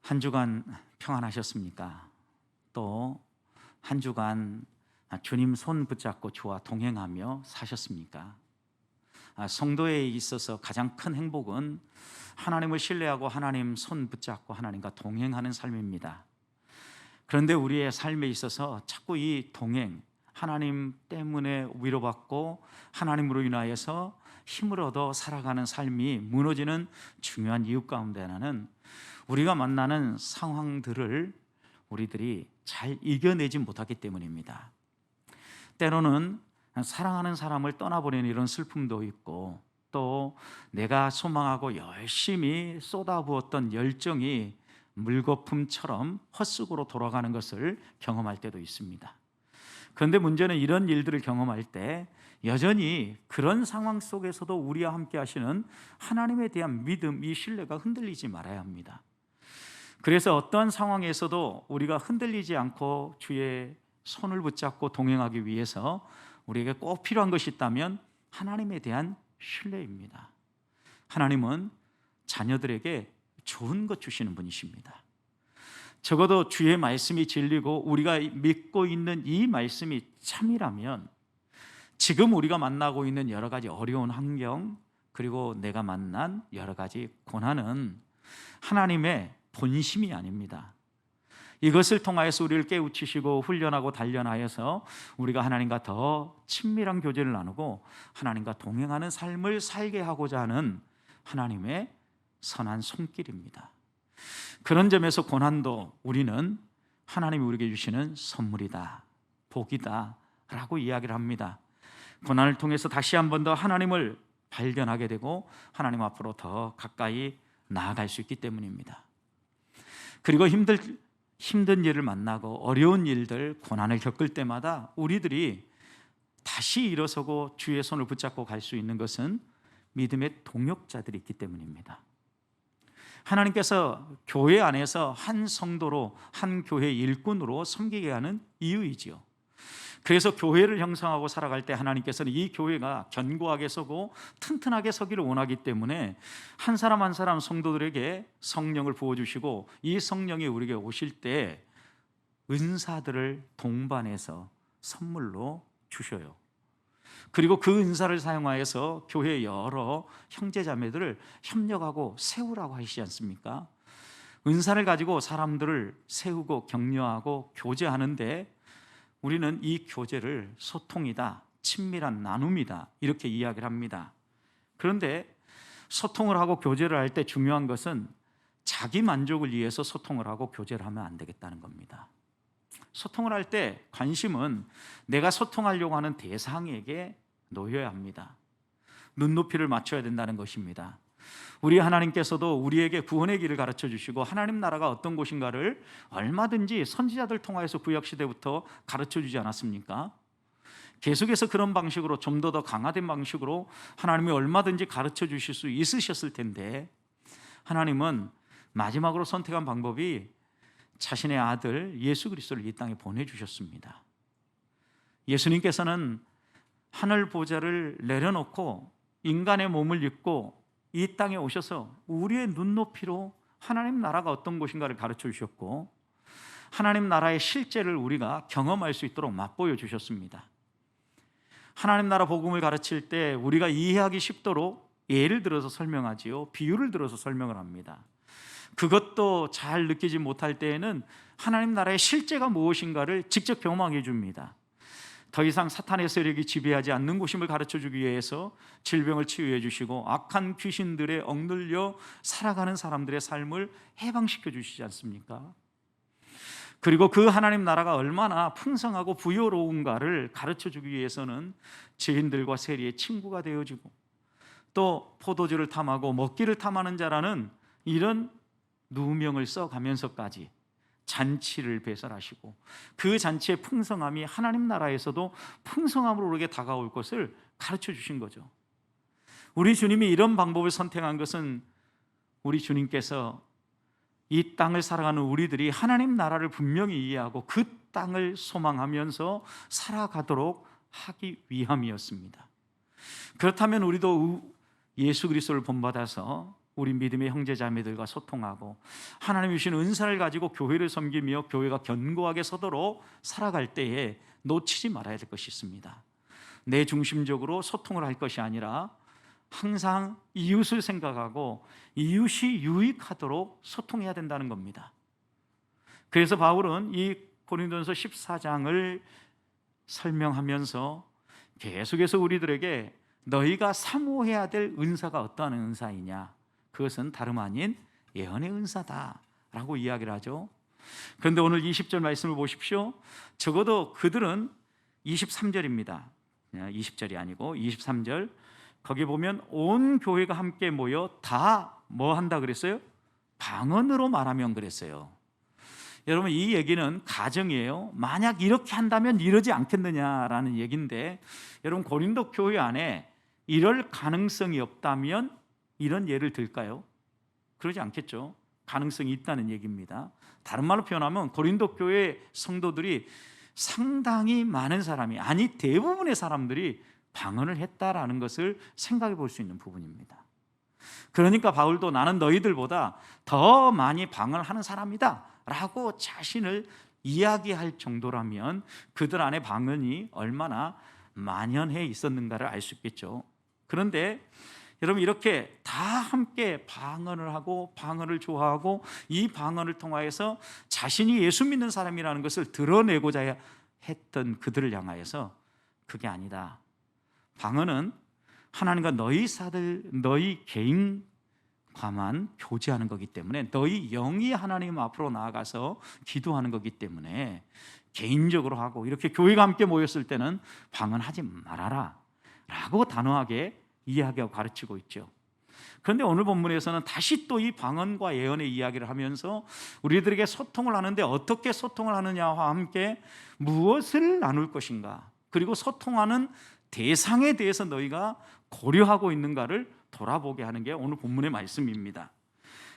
한 주간 평안하셨습니까? 또 한 주간 주님 손 붙잡고 주와 동행하며 사셨습니까? 성도에 있어서 가장 큰 행복은 하나님을 신뢰하고 하나님 손 붙잡고 하나님과 동행하는 삶입니다. 그런데 우리의 삶에 있어서 자꾸 이 동행, 하나님 때문에 위로받고 하나님으로 인하여서 힘을 얻어 살아가는 삶이 무너지는 중요한 이유 가운데 하나는 우리가 만나는 상황들을 우리들이 잘 이겨내지 못하기 때문입니다. 때로는 사랑하는 사람을 떠나보내는 이런 슬픔도 있고, 또 내가 소망하고 열심히 쏟아부었던 열정이 물거품처럼 헛수고로 돌아가는 것을 경험할 때도 있습니다. 그런데 문제는 이런 일들을 경험할 때 여전히 그런 상황 속에서도 우리와 함께 하시는 하나님에 대한 믿음, 이 신뢰가 흔들리지 말아야 합니다. 그래서 어떠한 상황에서도 우리가 흔들리지 않고 주의 손을 붙잡고 동행하기 위해서 우리에게 꼭 필요한 것이 있다면 하나님에 대한 신뢰입니다. 하나님은 자녀들에게 좋은 것 주시는 분이십니다. 적어도 주의 말씀이 진리고 우리가 믿고 있는 이 말씀이 참이라면 지금 우리가 만나고 있는 여러 가지 어려운 환경, 그리고 내가 만난 여러 가지 고난은 하나님의 본심이 아닙니다. 이것을 통하여서 우리를 깨우치시고 훈련하고 단련하여서 우리가 하나님과 더 친밀한 교제를 나누고 하나님과 동행하는 삶을 살게 하고자 하는 하나님의 선한 손길입니다. 그런 점에서 고난도 우리는 하나님이 우리에게 주시는 선물이다, 복이다 라고 이야기를 합니다. 고난을 통해서 다시 한 번 더 하나님을 발견하게 되고 하나님 앞으로 더 가까이 나아갈 수 있기 때문입니다. 그리고 힘든 일을 만나고 어려운 일들, 고난을 겪을 때마다 우리들이 다시 일어서고 주의 손을 붙잡고 갈 수 있는 것은 믿음의 동역자들이 있기 때문입니다. 하나님께서 교회 안에서 한 성도로, 한 교회 일꾼으로 섬기게 하는 이유이지요. 그래서 교회를 형성하고 살아갈 때 하나님께서는 이 교회가 견고하게 서고 튼튼하게 서기를 원하기 때문에 한 사람 한 사람 성도들에게 성령을 부어주시고 이 성령이 우리에게 오실 때 은사들을 동반해서 선물로 주셔요. 그리고 그 은사를 사용하여서 교회 여러 형제자매들을 협력하고 세우라고 하시지 않습니까? 은사를 가지고 사람들을 세우고 격려하고 교제하는데 우리는 이 교제를 소통이다, 친밀한 나눔이다 이렇게 이야기를 합니다. 그런데 소통을 하고 교제를 할 때 중요한 것은 자기 만족을 위해서 소통을 하고 교제를 하면 안 되겠다는 겁니다. 소통을 할 때 관심은 내가 소통하려고 하는 대상에게 놓여야 합니다. 눈높이를 맞춰야 된다는 것입니다. 우리 하나님께서도 우리에게 구원의 길을 가르쳐 주시고 하나님 나라가 어떤 곳인가를 얼마든지 선지자들 통하여서 구약시대부터 가르쳐 주지 않았습니까? 계속해서 그런 방식으로 좀 더 강화된 방식으로 하나님이 얼마든지 가르쳐 주실 수 있으셨을 텐데 하나님은 마지막으로 선택한 방법이 자신의 아들 예수 그리스도를 이 땅에 보내주셨습니다. 예수님께서는 하늘 보좌를 내려놓고 인간의 몸을 입고 이 땅에 오셔서 우리의 눈높이로 하나님 나라가 어떤 곳인가를 가르쳐 주셨고 하나님 나라의 실제를 우리가 경험할 수 있도록 맛보여 주셨습니다. 하나님 나라 복음을 가르칠 때 우리가 이해하기 쉽도록 예를 들어서 설명하지요. 비유를 들어서 설명을 합니다. 그것도 잘 느끼지 못할 때에는 하나님 나라의 실제가 무엇인가를 직접 경험하게 해줍니다. 더 이상 사탄의 세력이 지배하지 않는 곳임을 가르쳐주기 위해서 질병을 치유해 주시고 악한 귀신들에 억눌려 살아가는 사람들의 삶을 해방시켜 주시지 않습니까? 그리고 그 하나님 나라가 얼마나 풍성하고 부여로운가를 가르쳐주기 위해서는 죄인들과 세리의 친구가 되어주고 또 포도주를 탐하고 먹기를 탐하는 자라는 이런 누명을 써가면서까지 잔치를 배설하시고 그 잔치의 풍성함이 하나님 나라에서도 풍성함으로 우리에게 다가올 것을 가르쳐 주신 거죠. 우리 주님이 이런 방법을 선택한 것은 우리 주님께서 이 땅을 살아가는 우리들이 하나님 나라를 분명히 이해하고 그 땅을 소망하면서 살아가도록 하기 위함이었습니다. 그렇다면 우리도 예수 그리스도를 본받아서 우리 믿음의 형제자매들과 소통하고 하나님이 주신 은사를 가지고 교회를 섬기며 교회가 견고하게 서도록 살아갈 때에 놓치지 말아야 될 것이 있습니다. 내 중심적으로 소통을 할 것이 아니라 항상 이웃을 생각하고 이웃이 유익하도록 소통해야 된다는 겁니다. 그래서 바울은 이 고린도전서 14장을 설명하면서 계속해서 우리들에게 너희가 사모해야 될 은사가 어떠한 은사이냐, 그것은 다름 아닌 예언의 은사다라고 이야기를 하죠. 그런데 오늘 20절 말씀을 보십시오. 적어도 그들은 23절입니다. 20절이 아니고 23절, 거기 보면 온 교회가 함께 모여 다 뭐 한다 그랬어요? 방언으로 말하면 그랬어요. 여러분, 이 얘기는 가정이에요. 만약 이렇게 한다면 이러지 않겠느냐라는 얘기인데, 여러분 고린도 교회 안에 이럴 가능성이 없다면 이런 예를 들까요? 그러지 않겠죠. 가능성이 있다는 얘기입니다. 다른 말로 표현하면 고린도 교회 성도들이 상당히 많은 사람이, 아니 대부분의 사람들이 방언을 했다라는 것을 생각해 볼 수 있는 부분입니다. 그러니까 바울도 나는 너희들보다 더 많이 방언을 하는 사람이다 라고 자신을 이야기할 정도라면 그들 안에 방언이 얼마나 만연해 있었는가를 알 수 있겠죠. 그런데 여러분, 이렇게 다 함께 방언을 하고 방언을 좋아하고 이 방언을 통하여서 자신이 예수 믿는 사람이라는 것을 드러내고자 했던 그들을 향하여서 그게 아니다. 방언은 하나님과 너희 개인과만 교제하는 거기 때문에, 너희 영이 하나님 앞으로 나아가서 기도하는 거기 때문에 개인적으로 하고, 이렇게 교회가 함께 모였을 때는 방언하지 말아라 라고 단호하게 이야기하고 가르치고 있죠. 그런데 오늘 본문에서는 다시 또 이 방언과 예언의 이야기를 하면서 우리들에게 소통을 하는데 어떻게 소통을 하느냐와 함께 무엇을 나눌 것인가, 그리고 소통하는 대상에 대해서 너희가 고려하고 있는가를 돌아보게 하는 게 오늘 본문의 말씀입니다.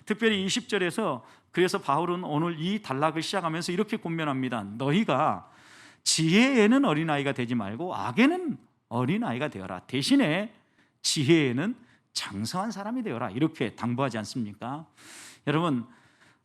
특별히 20절에서 그래서 바울은 오늘 이 단락을 시작하면서 이렇게 권면합니다. 너희가 지혜에는 어린아이가 되지 말고 악에는 어린아이가 되어라. 대신에 지혜에는 장성한 사람이 되어라. 이렇게 당부하지 않습니까? 여러분,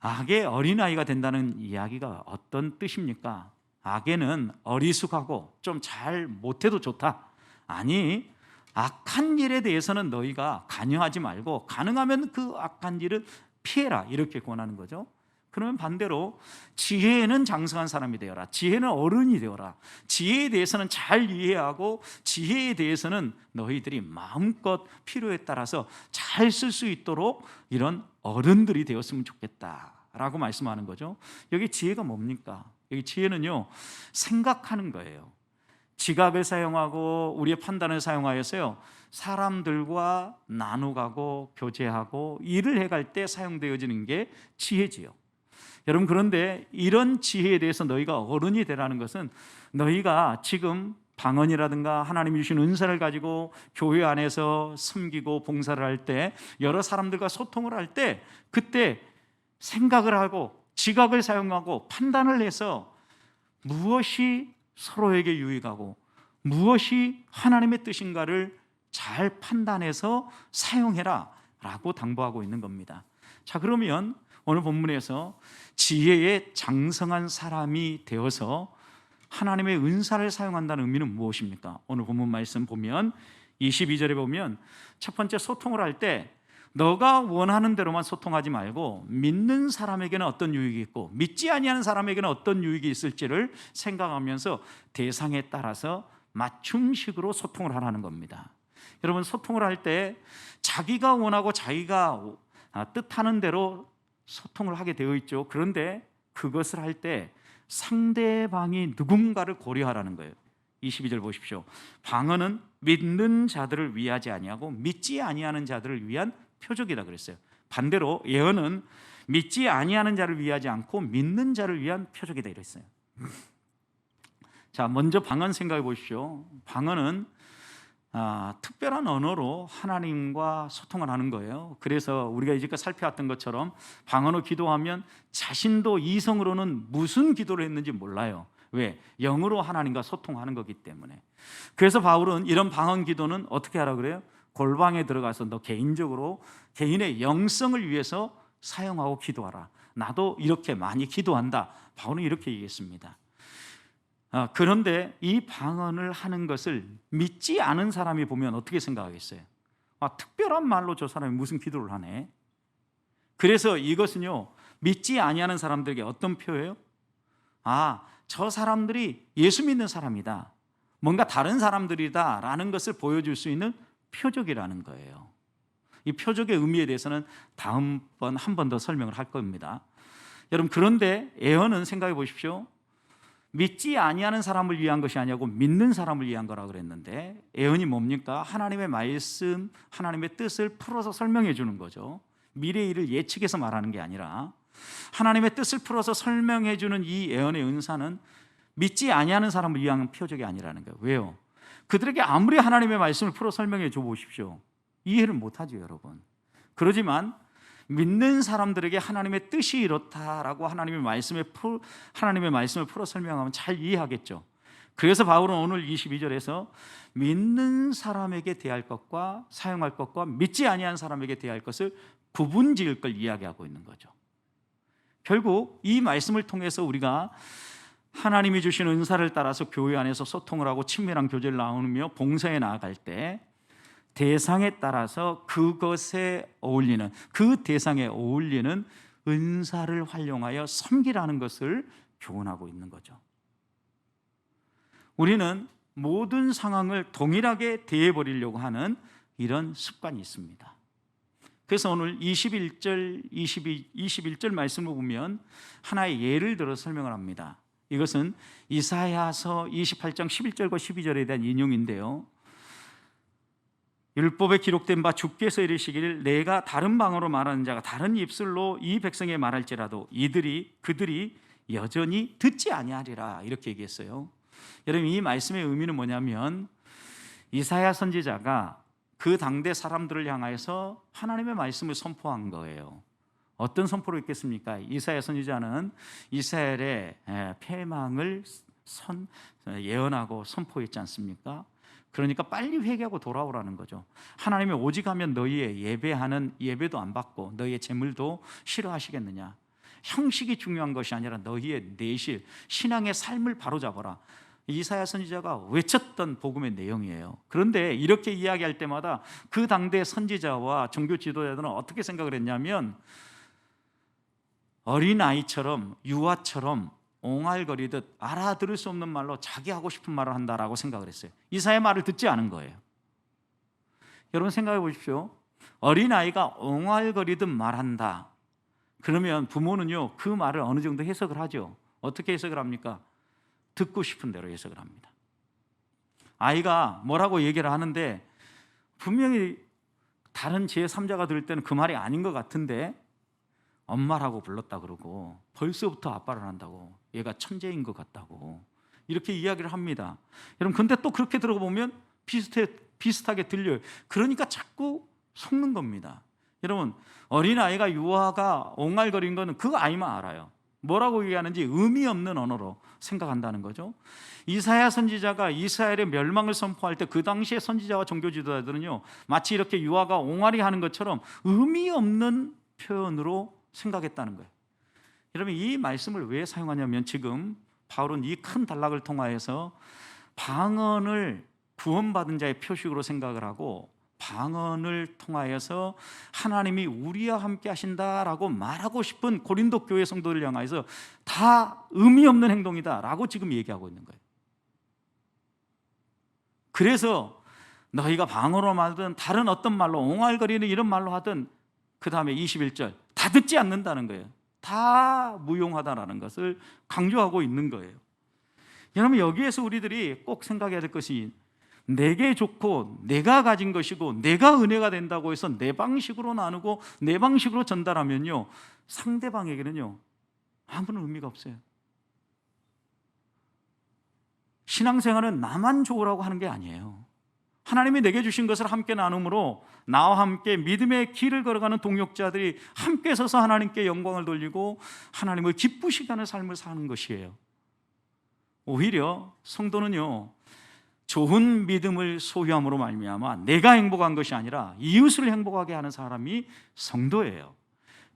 악의 어린아이가 된다는 이야기가 어떤 뜻입니까? 악에는 어리숙하고 좀 잘 못해도 좋다. 아니, 악한 일에 대해서는 너희가 관여하지 말고 가능하면 그 악한 일을 피해라, 이렇게 권하는 거죠. 그러면 반대로 지혜에는 장성한 사람이 되어라. 지혜는 어른이 되어라. 지혜에 대해서는 잘 이해하고 지혜에 대해서는 너희들이 마음껏 필요에 따라서 잘 쓸 수 있도록 이런 어른들이 되었으면 좋겠다라고 말씀하는 거죠. 여기 지혜가 뭡니까? 여기 지혜는요, 생각하는 거예요. 지각을 사용하고 우리의 판단을 사용하여서요, 사람들과 나누고 교제하고 일을 해갈 때 사용되어지는 게 지혜지요. 여러분, 그런데 이런 지혜에 대해서 너희가 어른이 되라는 것은 너희가 지금 방언이라든가 하나님이 주신 은사를 가지고 교회 안에서 섬기고 봉사를 할 때, 여러 사람들과 소통을 할 때 그때 생각을 하고 지각을 사용하고 판단을 해서 무엇이 서로에게 유익하고 무엇이 하나님의 뜻인가를 잘 판단해서 사용해라 라고 당부하고 있는 겁니다. 자, 그러면 오늘 본문에서 지혜에 장성한 사람이 되어서 하나님의 은사를 사용한다는 의미는 무엇입니까? 오늘 본문 말씀 보면 22절에 보면 첫 번째, 소통을 할 때 너가 원하는 대로만 소통하지 말고 믿는 사람에게는 어떤 유익이 있고 믿지 아니하는 사람에게는 어떤 유익이 있을지를 생각하면서 대상에 따라서 맞춤식으로 소통을 하라는 겁니다. 여러분, 소통을 할 때 자기가 원하고 자기가 뜻하는 대로 소통을 하게 되어 있죠. 그런데 그것을 할 때 상대방이 누군가를 고려하라는 거예요. 22절 보십시오. 방언은 믿는 자들을 위하지 아니하고 믿지 아니하는 자들을 위한 표적이다 그랬어요. 반대로 예언은 믿지 아니하는 자를 위하지 않고 믿는 자를 위한 표적이다 이랬어요. 자, 먼저 방언 생각해 보십시오. 방언은 특별한 언어로 하나님과 소통을 하는 거예요. 그래서 우리가 이제까지 살펴왔던 것처럼 방언으로 기도하면 자신도 이성으로는 무슨 기도를 했는지 몰라요. 왜? 영으로 하나님과 소통하는 거기 때문에. 그래서 바울은 이런 방언 기도는 어떻게 하라 그래요? 골방에 들어가서 너 개인적으로 개인의 영성을 위해서 사용하고 기도하라. 나도 이렇게 많이 기도한다. 바울은 이렇게 얘기했습니다. 그런데 이 방언을 하는 것을 믿지 않은 사람이 보면 어떻게 생각하겠어요? 특별한 말로 저 사람이 무슨 기도를 하네. 그래서 이것은요, 믿지 아니하는 사람들에게 어떤 표예요? 저 사람들이 예수 믿는 사람이다, 뭔가 다른 사람들이다 라는 것을 보여줄 수 있는 표적이라는 거예요. 이 표적의 의미에 대해서는 다음번 한 번 더 설명을 할 겁니다. 여러분, 그런데 예언은 생각해 보십시오. 믿지 아니하는 사람을 위한 것이 아니고 믿는 사람을 위한 거라고 그랬는데, 예언이 뭡니까? 하나님의 말씀, 하나님의 뜻을 풀어서 설명해 주는 거죠. 미래의 일을 예측해서 말하는 게 아니라 하나님의 뜻을 풀어서 설명해 주는 이 예언의 은사는 믿지 아니하는 사람을 위한 표적이 아니라는 거예요. 왜요? 그들에게 아무리 하나님의 말씀을 풀어 설명해 줘 보십시오, 이해를 못하죠, 여러분. 그러지만 믿는 사람들에게 하나님의 뜻이 이렇다라고 하나님의 말씀을 풀어 설명하면 잘 이해하겠죠. 그래서 바울은 오늘 22절에서 믿는 사람에게 대할 것과 사용할 것과 믿지 아니한 사람에게 대할 것을 구분지을 걸 이야기하고 있는 거죠. 결국 이 말씀을 통해서 우리가 하나님이 주신 은사를 따라서 교회 안에서 소통을 하고 친밀한 교제를 나누며 봉사에 나아갈 때 대상에 따라서 그것에 어울리는, 그 대상에 어울리는 은사를 활용하여 섬기라는 것을 교훈하고 있는 거죠. 우리는 모든 상황을 동일하게 대해버리려고 하는 이런 습관이 있습니다. 그래서 오늘 21절 말씀을 보면 하나의 예를 들어 설명을 합니다. 이것은 이사야서 28장 11절과 12절에 대한 인용인데요, 율법에 기록된 바 주께서 이르시기를 내가 다른 방언으로 말하는 자가 다른 입술로 이 백성에 말할지라도 그들이 여전히 듣지 아니하리라, 이렇게 얘기했어요. 여러분, 이 말씀의 의미는 뭐냐면 이사야 선지자가 그 당대 사람들을 향하여서 하나님의 말씀을 선포한 거예요. 어떤 선포로 있겠습니까? 이사야 선지자는 이스라엘의 패망을 예언하고 선포했지 않습니까? 그러니까 빨리 회개하고 돌아오라는 거죠. 하나님이 오직 하면 너희의 예배도 안 받고 너희의 제물도 싫어하시겠느냐. 형식이 중요한 것이 아니라 너희의 내실, 신앙의 삶을 바로잡아라. 이사야 선지자가 외쳤던 복음의 내용이에요. 그런데 이렇게 이야기할 때마다 그 당대 선지자와 종교 지도자들은 어떻게 생각을 했냐면 어린아이처럼 유아처럼 옹알거리듯 알아들을 수 없는 말로 자기 하고 싶은 말을 한다라고 생각을 했어요. 이사야의 말을 듣지 않은 거예요. 여러분 생각해 보십시오. 어린아이가 옹알거리듯 말한다. 그러면 부모는요, 그 말을 어느 정도 해석을 하죠. 어떻게 해석을 합니까? 듣고 싶은 대로 해석을 합니다. 아이가 뭐라고 얘기를 하는데 분명히 다른 제3자가 들을 때는 그 말이 아닌 것 같은데 엄마라고 불렀다 그러고 벌써부터 아빠를 한다고, 얘가 천재인 것 같다고 이렇게 이야기를 합니다. 여러분, 근데 또 그렇게 들어보면 비슷하게 들려요. 그러니까 자꾸 속는 겁니다. 여러분, 어린아이가 유아가 옹알거린 거는 그 아이만 알아요. 뭐라고 얘기하는지 의미 없는 언어로 생각한다는 거죠. 이사야 선지자가 이스라엘의 멸망을 선포할 때 그 당시의 선지자와 종교 지도자들은요, 마치 이렇게 유아가 옹알이 하는 것처럼 의미 없는 표현으로 생각했다는 거예요. 여러분, 이 말씀을 왜 사용하냐면 지금 바울은 이 큰 단락을 통하여서 방언을 구원받은 자의 표식으로 생각을 하고 방언을 통하여서 하나님이 우리와 함께 하신다라고 말하고 싶은 고린도 교회 성도들 향해서 다 의미 없는 행동이다라고 지금 얘기하고 있는 거예요. 그래서 너희가 방언으로 말든 다른 어떤 말로 옹알거리는 이런 말로 하든 그 다음에 21절 다 듣지 않는다는 거예요. 다 무용하다라는 것을 강조하고 있는 거예요. 여러분, 여기에서 우리들이 꼭 생각해야 될 것이 내게 좋고 내가 가진 것이고 내가 은혜가 된다고 해서 내 방식으로 나누고 내 방식으로 전달하면요, 상대방에게는요 아무런 의미가 없어요. 신앙생활은 나만 좋으라고 하는 게 아니에요. 하나님이 내게 주신 것을 함께 나눔으로 나와 함께 믿음의 길을 걸어가는 동역자들이 함께 서서 하나님께 영광을 돌리고 하나님을 기쁘시게 하는 삶을 사는 것이에요. 오히려 성도는요, 좋은 믿음을 소유함으로 말미암아 내가 행복한 것이 아니라 이웃을 행복하게 하는 사람이 성도예요.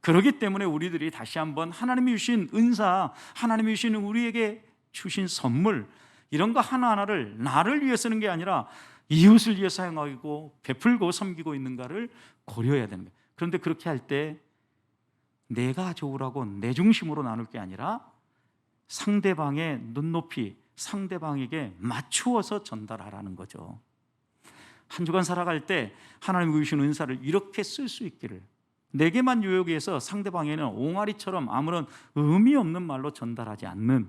그렇기 때문에 우리들이 다시 한번 하나님이 주신 은사, 하나님이 주신 우리에게 주신 선물, 이런 거 하나하나를 나를 위해 쓰는 게 아니라 이웃을 위해 사용하고 베풀고 섬기고 있는가를 고려해야 되는 거예요. 그런데 그렇게 할 때 내가 좋으라고 내 중심으로 나눌 게 아니라 상대방의 눈높이, 상대방에게 맞추어서 전달하라는 거죠. 한 주간 살아갈 때 하나님이 주신 은사를 이렇게 쓸 수 있기를, 내게만 유혹해서 상대방에는 옹알이처럼 아무런 의미 없는 말로 전달하지 않는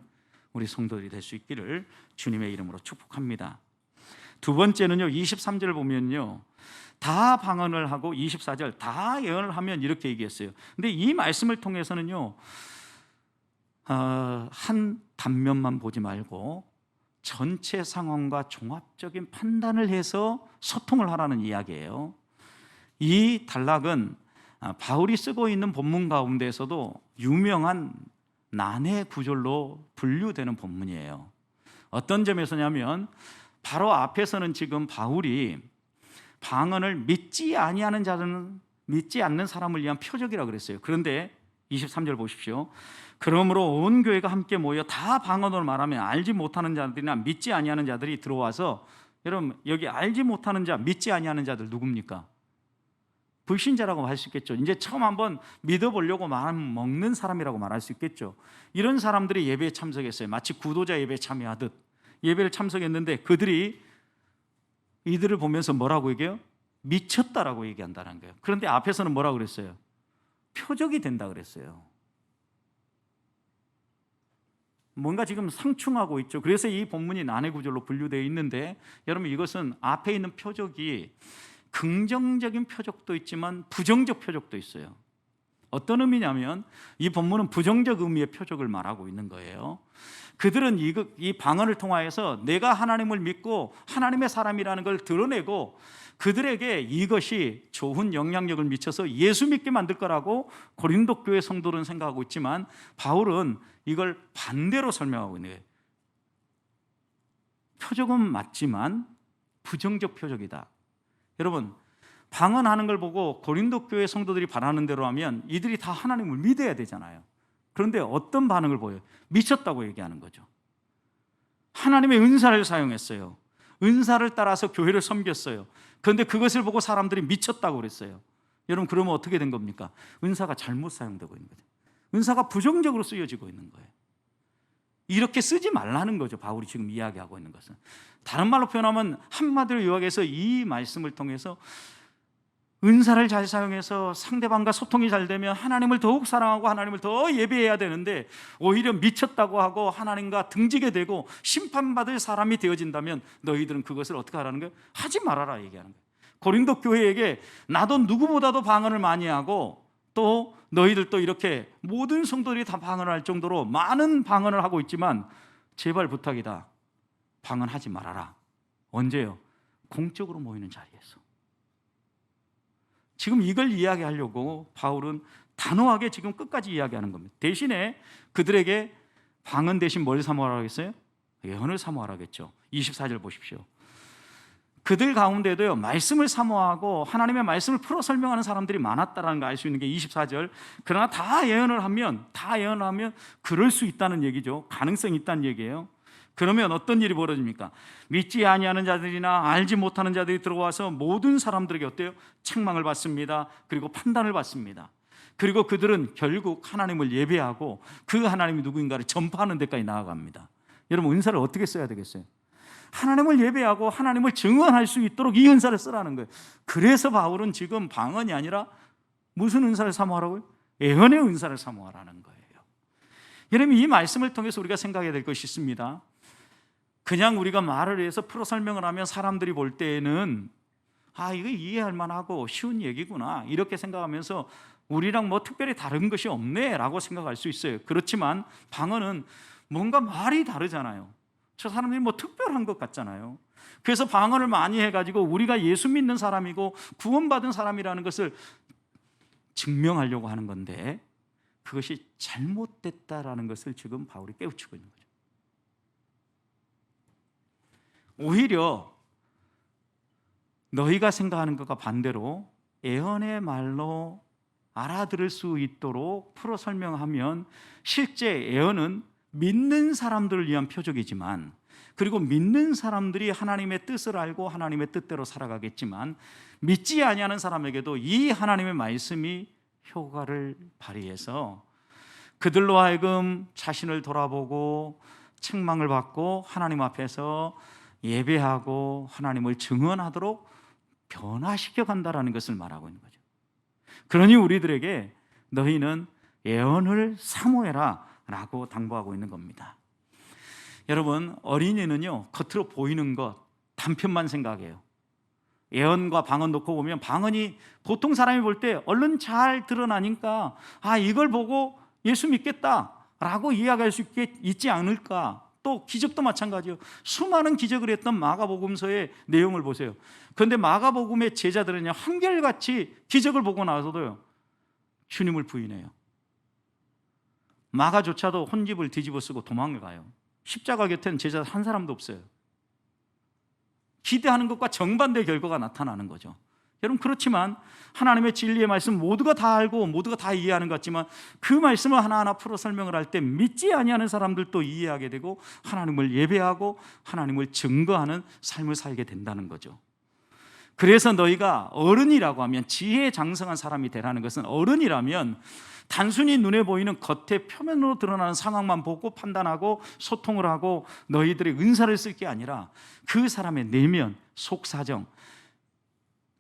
우리 성도들이 될 수 있기를 주님의 이름으로 축복합니다. 두 번째는요, 23절 보면요, 다 방언을 하고 24절 다 예언을 하면 이렇게 얘기했어요. 근데 이 말씀을 통해서는요, 한 단면만 보지 말고 전체 상황과 종합적인 판단을 해서 소통을 하라는 이야기예요. 이 단락은 바울이 쓰고 있는 본문 가운데에서도 유명한 난해 구절로 분류되는 본문이에요. 어떤 점에서냐면 바로 앞에서는 지금 바울이 방언을 믿지 아니하는 자는 믿지 않는 사람을 위한 표적이라 그랬어요. 그런데 23절 보십시오. 그러므로 온 교회가 함께 모여 다 방언으로 말하면 알지 못하는 자들이나 믿지 아니하는 자들이 들어와서, 여러분 여기 알지 못하는 자, 믿지 아니하는 자들 누굽니까? 불신자라고 할 수 있겠죠. 이제 처음 한번 믿어보려고 마음 먹는 사람이라고 말할 수 있겠죠. 이런 사람들이 예배에 참석했어요. 마치 구도자 예배에 참여하듯 예배를 참석했는데 그들이 이들을 보면서 뭐라고 얘기해요? 미쳤다라고 얘기한다는 거예요. 그런데 앞에서는 뭐라고 그랬어요? 표적이 된다 그랬어요. 뭔가 지금 상충하고 있죠. 그래서 이 본문이 난해 구절로 분류되어 있는데, 여러분 이것은 앞에 있는 표적이 긍정적인 표적도 있지만 부정적 표적도 있어요. 어떤 의미냐면 이 본문은 부정적 의미의 표적을 말하고 있는 거예요. 그들은 이 방언을 통하여서 내가 하나님을 믿고 하나님의 사람이라는 걸 드러내고 그들에게 이것이 좋은 영향력을 미쳐서 예수 믿게 만들 거라고 고린도 교회 성도들은 생각하고 있지만, 바울은 이걸 반대로 설명하고 있는 거예요. 표적은 맞지만 부정적 표적이다. 여러분, 방언하는 걸 보고 고린도 교회 성도들이 바라는 대로 하면 이들이 다 하나님을 믿어야 되잖아요. 그런데 어떤 반응을 보여요? 미쳤다고 얘기하는 거죠. 하나님의 은사를 사용했어요. 은사를 따라서 교회를 섬겼어요. 그런데 그것을 보고 사람들이 미쳤다고 그랬어요. 여러분, 그러면 어떻게 된 겁니까? 은사가 잘못 사용되고 있는 거죠. 은사가 부정적으로 쓰여지고 있는 거예요. 이렇게 쓰지 말라는 거죠. 바울이 지금 이야기하고 있는 것은. 다른 말로 표현하면, 한마디로 요약해서 이 말씀을 통해서 은사를 잘 사용해서 상대방과 소통이 잘 되면 하나님을 더욱 사랑하고 하나님을 더 예배해야 되는데, 오히려 미쳤다고 하고 하나님과 등지게 되고 심판받을 사람이 되어진다면 너희들은 그것을 어떻게 하라는 거예요? 하지 말아라 얘기하는 거예요. 고린도 교회에게 나도 누구보다도 방언을 많이 하고 또 너희들도 이렇게 모든 성도들이 다 방언을 할 정도로 많은 방언을 하고 있지만 제발 부탁이다, 방언하지 말아라. 언제요? 공적으로 모이는 자리에서. 지금 이걸 이야기하려고 바울은 단호하게 지금 끝까지 이야기하는 겁니다. 대신에 그들에게 방언 대신 뭘 사모하라고 했어요? 예언을 사모하라겠죠. 24절 보십시오. 그들 가운데도요, 말씀을 사모하고 하나님의 말씀을 풀어 설명하는 사람들이 많았다라는 걸 알 수 있는 게 24절. 그러나 다 예언을 하면 그럴 수 있다는 얘기죠. 가능성이 있다는 얘기예요. 그러면 어떤 일이 벌어집니까? 믿지 아니하는 자들이나 알지 못하는 자들이 들어와서 모든 사람들에게 어때요? 책망을 받습니다. 그리고 판단을 받습니다. 그리고 그들은 결국 하나님을 예배하고 그 하나님이 누구인가를 전파하는 데까지 나아갑니다. 여러분, 은사를 어떻게 써야 되겠어요? 하나님을 예배하고 하나님을 증언할 수 있도록 이 은사를 쓰라는 거예요. 그래서 바울은 지금 방언이 아니라 무슨 은사를 사모하라고요? 예언의 은사를 사모하라는 거예요. 여러분, 이 말씀을 통해서 우리가 생각해야 될 것이 있습니다. 그냥 우리가 말을 해서 풀어 설명을 하면 사람들이 볼 때에는 이거 이해할 만하고 쉬운 얘기구나 이렇게 생각하면서 우리랑 뭐 특별히 다른 것이 없네 라고 생각할 수 있어요. 그렇지만 방언은 뭔가 말이 다르잖아요. 저 사람들이 뭐 특별한 것 같잖아요. 그래서 방언을 많이 해가지고 우리가 예수 믿는 사람이고 구원받은 사람이라는 것을 증명하려고 하는 건데, 그것이 잘못됐다라는 것을 지금 바울이 깨우치고 있는 거죠. 오히려 너희가 생각하는 것과 반대로 예언의 말로 알아들을 수 있도록 풀어 설명하면 실제 예언은 믿는 사람들을 위한 표적이지만, 그리고 믿는 사람들이 하나님의 뜻을 알고 하나님의 뜻대로 살아가겠지만, 믿지 아니하는 사람에게도 이 하나님의 말씀이 효과를 발휘해서 그들로 하여금 자신을 돌아보고 책망을 받고 하나님 앞에서 예배하고 하나님을 증언하도록 변화시켜 간다라는 것을 말하고 있는 거죠. 그러니 우리들에게 너희는 예언을 사모해라 라고 당부하고 있는 겁니다. 여러분, 어린이는요, 겉으로 보이는 것 단편만 생각해요. 예언과 방언 놓고 보면 방언이 보통 사람이 볼 때 얼른 잘 드러나니까 이걸 보고 예수 믿겠다라고 이야기할 수 있지 않을까. 또 기적도 마찬가지예요. 수많은 기적을 했던 마가복음서의 내용을 보세요. 그런데 마가복음의 제자들은요, 한결같이 기적을 보고 나서도요, 주님을 부인해요. 마가조차도 혼집을 뒤집어 쓰고 도망을 가요. 십자가 곁에는 제자 한 사람도 없어요. 기대하는 것과 정반대의 결과가 나타나는 거죠. 여러분, 그렇지만 하나님의 진리의 말씀 모두가 다 알고 모두가 다 이해하는 것 같지만 그 말씀을 하나하나 풀어 설명을 할 때 믿지 아니하는 사람들도 이해하게 되고 하나님을 예배하고 하나님을 증거하는 삶을 살게 된다는 거죠. 그래서 너희가 어른이라고 하면, 지혜에 장성한 사람이 되라는 것은, 어른이라면 단순히 눈에 보이는 겉에 표면으로 드러나는 상황만 보고 판단하고 소통을 하고 너희들의 은사를 쓸 게 아니라 그 사람의 내면, 속사정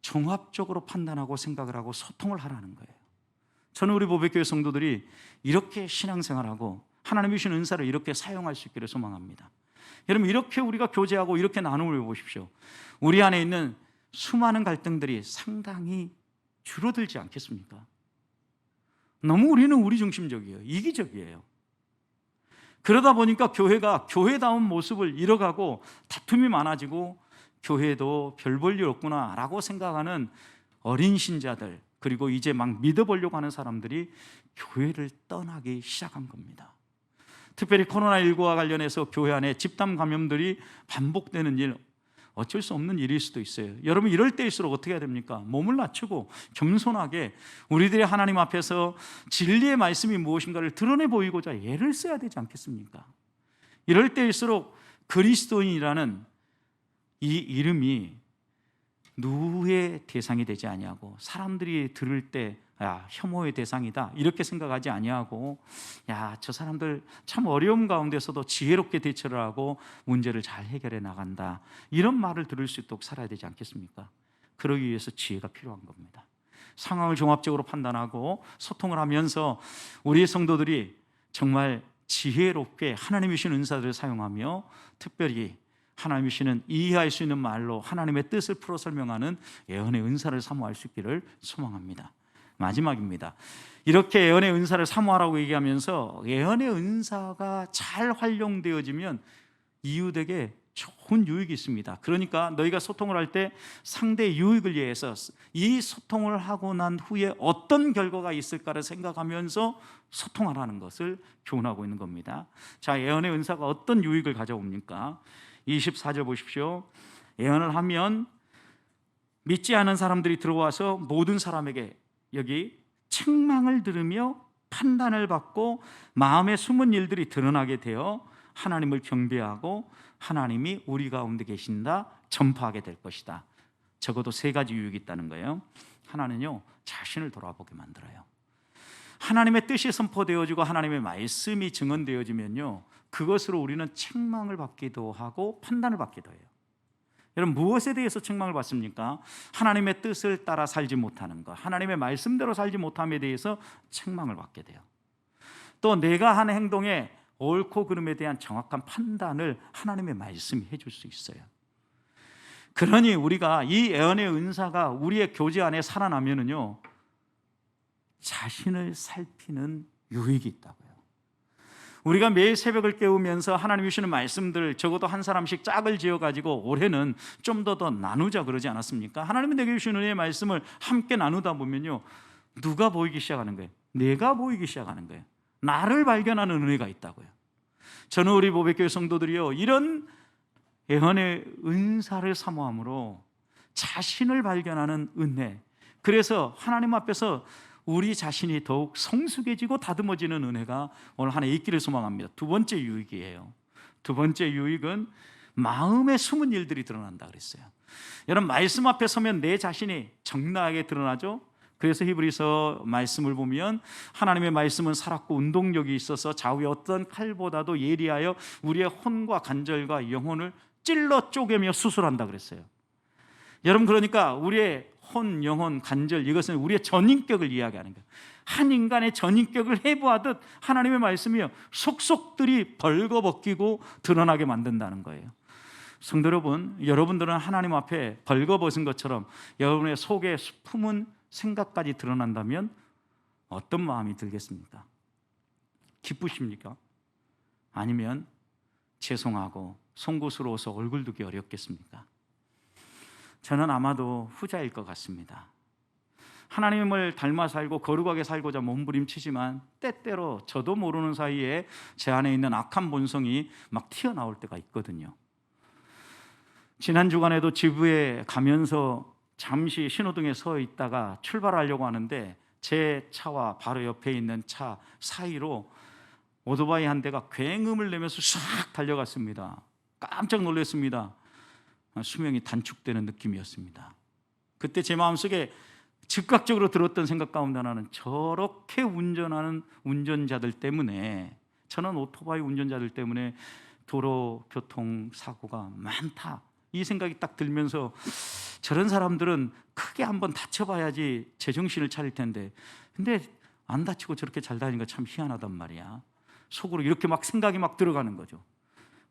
종합적으로 판단하고 생각을 하고 소통을 하라는 거예요. 저는 우리 보배교회 성도들이 이렇게 신앙생활하고 하나님이 주신 은사를 이렇게 사용할 수 있기를 소망합니다. 여러분, 이렇게 우리가 교제하고 이렇게 나눔을 해보십시오. 우리 안에 있는 수많은 갈등들이 상당히 줄어들지 않겠습니까? 너무 우리는 우리 중심적이에요. 이기적이에요. 그러다 보니까 교회가 교회다운 모습을 잃어가고 다툼이 많아지고 교회도 별 볼 일 없구나 라고 생각하는 어린 신자들, 그리고 이제 막 믿어보려고 하는 사람들이 교회를 떠나기 시작한 겁니다. 특별히 코로나19와 관련해서 교회 안에 집단 감염들이 반복되는 일, 어쩔 수 없는 일일 수도 있어요. 여러분, 이럴 때일수록 어떻게 해야 됩니까? 몸을 낮추고 겸손하게 우리들이 하나님 앞에서 진리의 말씀이 무엇인가를 드러내 보이고자 애를 써야 되지 않겠습니까? 이럴 때일수록 그리스도인이라는 이 이름이 누구의 대상이 되지 아니하고, 사람들이 들을 때 혐오의 대상이다 이렇게 생각하지 아니하고, 저 사람들 참 어려움 가운데서도 지혜롭게 대처를 하고 문제를 잘 해결해 나간다, 이런 말을 들을 수 있도록 살아야 되지 않겠습니까? 그러기 위해서 지혜가 필요한 겁니다. 상황을 종합적으로 판단하고 소통을 하면서 우리 성도들이 정말 지혜롭게 하나님이 주신 은사들을 사용하며, 특별히 하나님이 주시는 이해할 수 있는 말로 하나님의 뜻을 풀어 설명하는 예언의 은사를 사모할 수 있기를 소망합니다. 마지막입니다. 이렇게 예언의 은사를 사모하라고 얘기하면서, 예언의 은사가 잘 활용되어지면 이웃에게 좋은 유익이 있습니다. 그러니까 너희가 소통을 할 때 상대의 유익을 위해서 이 소통을 하고 난 후에 어떤 결과가 있을까를 생각하면서 소통하라는 것을 교훈하고 있는 겁니다. 자, 예언의 은사가 어떤 유익을 가져옵니까? 24절 보십시오. 예언을 하면 믿지 않은 사람들이 들어와서 모든 사람에게 여기 책망을 들으며 판단을 받고 마음에 숨은 일들이 드러나게 되어 하나님을 경배하고 하나님이 우리 가운데 계신다 전파하게 될 것이다. 적어도 세 가지 유익이 있다는 거예요. 하나는요, 자신을 돌아보게 만들어요. 하나님의 뜻이 선포되어지고 하나님의 말씀이 증언되어지면요, 그것으로 우리는 책망을 받기도 하고 판단을 받기도 해요. 여러분, 무엇에 대해서 책망을 받습니까? 하나님의 뜻을 따라 살지 못하는 것, 하나님의 말씀대로 살지 못함에 대해서 책망을 받게 돼요. 또 내가 하는 행동에 옳고 그름에 대한 정확한 판단을 하나님의 말씀이 해줄 수 있어요. 그러니 우리가 이 예언의 은사가 우리의 교제 안에 살아나면은요, 자신을 살피는 유익이 있다고요. 우리가 매일 새벽을 깨우면서 하나님이 주시는 말씀들 적어도 한 사람씩 짝을 지어가지고 올해는 좀 더 나누자 그러지 않았습니까? 하나님이 내게 주시는 은혜의 말씀을 함께 나누다 보면요, 누가 보이기 시작하는 거예요? 내가 보이기 시작하는 거예요. 나를 발견하는 은혜가 있다고요. 저는 우리 보배교회 성도들이요, 이런 예언의 은사를 사모함으로 자신을 발견하는 은혜, 그래서 하나님 앞에서 우리 자신이 더욱 성숙해지고 다듬어지는 은혜가 오늘 한 해 있기를 소망합니다. 두 번째 유익이에요. 두 번째 유익은 마음에 숨은 일들이 드러난다 그랬어요. 여러분, 말씀 앞에 서면 내 자신이 적나하게 드러나죠. 그래서 히브리서 말씀을 보면 하나님의 말씀은 살았고 운동력이 있어서 좌우의 어떤 칼보다도 예리하여 우리의 혼과 관절과 영혼을 찔러 쪼개며 수술한다 그랬어요. 여러분, 그러니까 우리의 혼, 영혼, 관절, 이것은 우리의 전인격을 이야기하는 거예요. 한 인간의 전인격을 해부하듯 하나님의 말씀이요, 속속들이 벌거벗기고 드러나게 만든다는 거예요. 성도 여러분, 여러분들은 하나님 앞에 벌거벗은 것처럼 여러분의 속에 품은 생각까지 드러난다면 어떤 마음이 들겠습니까? 기쁘십니까? 아니면 죄송하고 송구스러워서 얼굴 두기 어렵겠습니까? 저는 아마도 후자일 것 같습니다. 하나님을 닮아 살고 거룩하게 살고자 몸부림치지만 때때로 저도 모르는 사이에 제 안에 있는 악한 본성이 막 튀어나올 때가 있거든요. 지난 주간에도 지부에 가면서 잠시 신호등에 서 있다가 출발하려고 하는데 제 차와 바로 옆에 있는 차 사이로 오토바이 한 대가 굉음을 내면서 싹 달려갔습니다. 깜짝 놀랐습니다. 수명이 단축되는 느낌이었습니다. 그때 제 마음속에 즉각적으로 들었던 생각 가운데 하나는 저렇게 운전하는 운전자들 때문에, 저는 오토바이 운전자들 때문에 도로교통사고가 많다, 이 생각이 딱 들면서 저런 사람들은 크게 한번 다쳐봐야지 제정신을 차릴 텐데, 근데 안 다치고 저렇게 잘 다니는 거 참 희한하단 말이야. 속으로 이렇게 막 생각이 막 들어가는 거죠.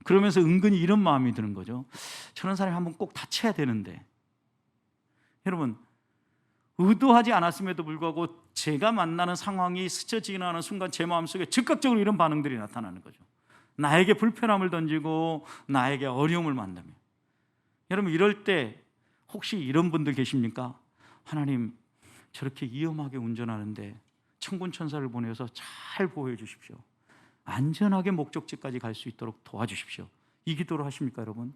그러면서 은근히 이런 마음이 드는 거죠. 저런 사람이 한번 꼭 다쳐야 되는데. 여러분, 의도하지 않았음에도 불구하고 제가 만나는 상황이 스쳐 지나가는 순간 제 마음속에 즉각적으로 이런 반응들이 나타나는 거죠. 나에게 불편함을 던지고 나에게 어려움을 만나면. 여러분, 이럴 때 혹시 이런 분들 계십니까? 하나님, 저렇게 위험하게 운전하는데 천군 천사를 보내서 잘 보호해 주십시오. 안전하게 목적지까지 갈 수 있도록 도와주십시오. 이 기도를 하십니까, 여러분?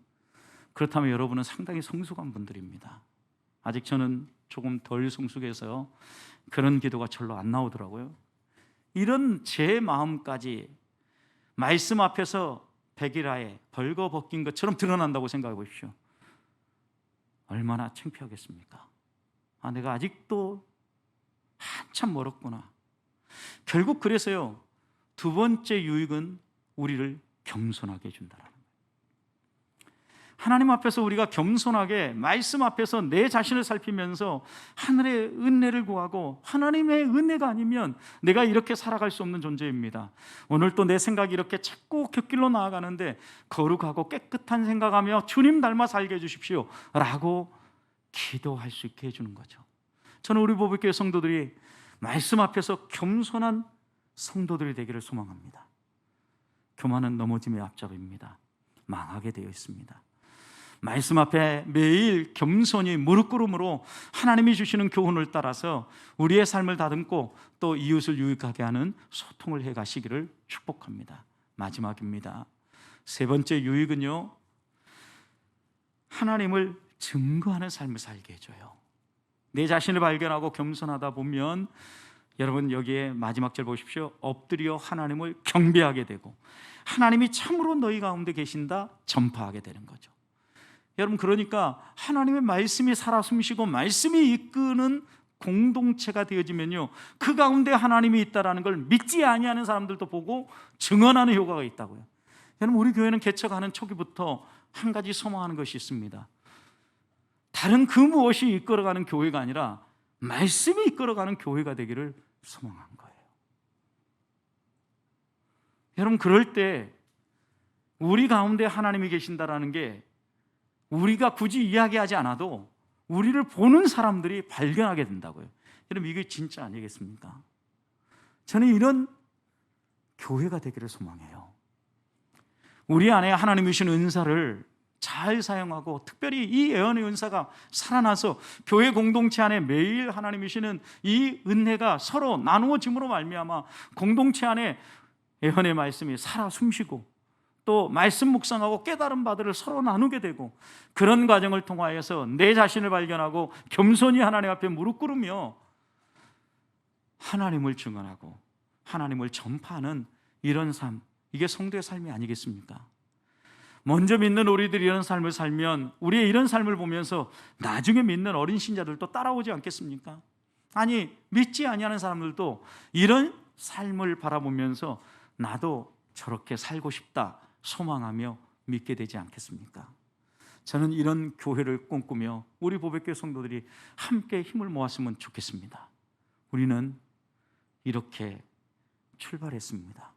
그렇다면 여러분은 상당히 성숙한 분들입니다. 아직 저는 조금 덜 성숙해서 그런 기도가 절로 안 나오더라고요. 이런 제 마음까지 말씀 앞에서 백일하에 벌거벗긴 것처럼 드러난다고 생각해 보십시오. 얼마나 창피하겠습니까? 내가 아직도 한참 멀었구나. 결국 그래서요, 두 번째 유익은 우리를 겸손하게 해준다는 거예요. 하나님 앞에서 우리가 겸손하게 말씀 앞에서 내 자신을 살피면서 하늘의 은혜를 구하고, 하나님의 은혜가 아니면 내가 이렇게 살아갈 수 없는 존재입니다. 오늘 또 내 생각이 이렇게 자꾸 곁길로 나아가는데 거룩하고 깨끗한 생각하며 주님 닮아 살게 해주십시오 라고 기도할 수 있게 해주는 거죠. 저는 우리 보배교회 성도들이 말씀 앞에서 겸손한 성도들이 되기를 소망합니다. 교만은 넘어짐의 앞잡이입니다. 망하게 되어 있습니다. 말씀 앞에 매일 겸손히 무릎 꿇음으로 하나님이 주시는 교훈을 따라서 우리의 삶을 다듬고 또 이웃을 유익하게 하는 소통을 해가시기를 축복합니다. 마지막입니다. 세 번째 유익은요, 하나님을 증거하는 삶을 살게 해줘요. 내 자신을 발견하고 겸손하다 보면 여러분, 여기에 마지막 절 보십시오. 엎드려 하나님을 경배하게 되고 하나님이 참으로 너희 가운데 계신다 전파하게 되는 거죠. 여러분, 그러니까 하나님의 말씀이 살아 숨쉬고 말씀이 이끄는 공동체가 되어지면요, 그 가운데 하나님이 있다는 걸 믿지 아니하는 사람들도 보고 증언하는 효과가 있다고요. 여러분, 우리 교회는 개척하는 초기부터 한 가지 소망하는 것이 있습니다. 다른 그 무엇이 이끌어가는 교회가 아니라 말씀이 이끌어가는 교회가 되기를 소망한 거예요. 여러분, 그럴 때 우리 가운데 하나님이 계신다라는 게 우리가 굳이 이야기하지 않아도 우리를 보는 사람들이 발견하게 된다고요. 여러분, 이게 진짜 아니겠습니까? 저는 이런 교회가 되기를 소망해요. 우리 안에 하나님이 주신 은사를 잘 사용하고, 특별히 이 예언의 은사가 살아나서 교회 공동체 안에 매일 하나님이 주시는 이 은혜가 서로 나누어짐으로 말미암아 공동체 안에 예언의 말씀이 살아 숨쉬고 또 말씀 묵상하고 깨달은 바들을 서로 나누게 되고, 그런 과정을 통하여서 내 자신을 발견하고 겸손히 하나님 앞에 무릎 꿇으며 하나님을 증언하고 하나님을 전파하는 이런 삶, 이게 성도의 삶이 아니겠습니까? 먼저 믿는 우리들이 이런 삶을 살면 우리의 이런 삶을 보면서 나중에 믿는 어린 신자들도 따라오지 않겠습니까? 아니, 믿지 아니하는 사람들도 이런 삶을 바라보면서 나도 저렇게 살고 싶다 소망하며 믿게 되지 않겠습니까? 저는 이런 교회를 꿈꾸며 우리 보배교회 성도들이 함께 힘을 모았으면 좋겠습니다. 우리는 이렇게 출발했습니다.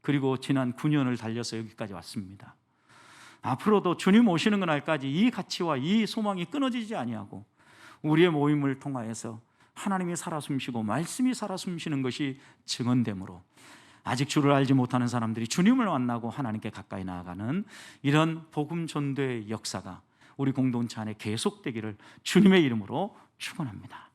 그리고 지난 9년을 달려서 여기까지 왔습니다. 앞으로도 주님 오시는 그날까지 이 가치와 이 소망이 끊어지지 아니하고 우리의 모임을 통하여서 하나님이 살아 숨쉬고 말씀이 살아 숨쉬는 것이 증언되므로 아직 주를 알지 못하는 사람들이 주님을 만나고 하나님께 가까이 나아가는 이런 복음 전도의 역사가 우리 공동체 안에 계속되기를 주님의 이름으로 축원합니다.